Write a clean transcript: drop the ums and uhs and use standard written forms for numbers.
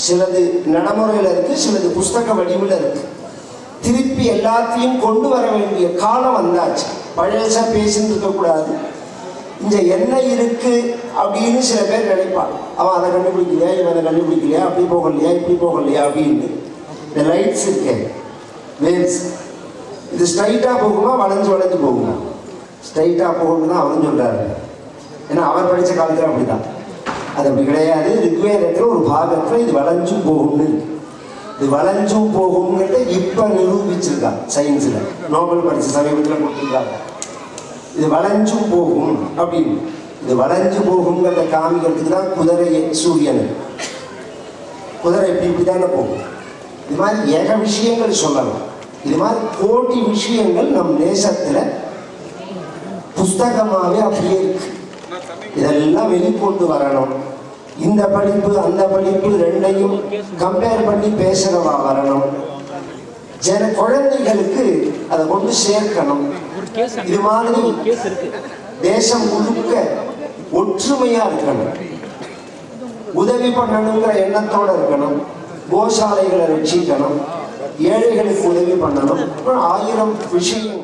சிலது நடைமுறையில் இருக்குது, சிலது புஸ்தக வடிவில் இருக்குது. திருப்பி எல்லாத்தையும் கொண்டு வர வேண்டிய காலம் வந்தாச்சு. பழையசா பேசின்னு இருக்கக்கூடாது. இங்கே என்ன இருக்கு அப்படின்னு சில பேர் நினைப்பான். அவன் அதை கண்டுபிடிக்கலையா, இவன் அதை கண்டுபிடிக்கலையா, அப்படி போகலையா, இப்படி போகலையா அப்படின்னு. இந்த லைட்ஸ் இருக்கு, வேவ்ஸ், இது ஸ்ட்ரைட்டாக போகுமா வளைஞ்சு வளைஞ்சு போகுமா? ஸ்ட்ரைட்டாக போகணும்னு தான் அவன் சொல்கிறாரு. ஏன்னா அவர் படித்த காலத்தில் அப்படி தான். அது அப்படி கிடையாது. ரிக்வேதத்தில் ஒரு பாகத்தில் இது வளைஞ்சும் போகும்னு இருக்கு. இது வளைஞ்சும் போகும்ங்கிறத இப்போ நிரூபிச்சிருக்காங்க சயின்ஸில். நோபல் பரிசு சமீபத்தில் கொடுத்துருக்காங்க. இது வளைஞ்சும் போகும் அப்படின்னு. இது வளைஞ்சு போகுங்கிறத காமிக்கிறதுக்கு தான் குதிரையை சூரியன். குதிரை இப்படி இப்படி தானே போகும். இது மாதிரி ஏக விஷயங்கள் சொல்லலாம். இது மாதிரி கோடி விஷயங்கள் நம் தேசத்தில் புஸ்தகமாகவே அப்படியே இருக்கு. இதெல்லாம் வெளிக்கொண்டு வரணும். இந்த படிப்பு அந்த படிப்பு ரெண்டையும் கம்பேர் பண்ணி பேசுகிறவா வரணும். குழந்தைகளுக்கு அதை கொண்டு சேர்க்கணும். இது மாதிரி தேசம் முழுக்க ஒற்றுமையா இருக்கணும். உதவி பண்ணணுங்கிற எண்ணத்தோட இருக்கணும். கோசாலைகளை ரட்சிக்கணும். ஏழைகளுக்கு உதவி பண்ணணும். 1000 விஷயம்.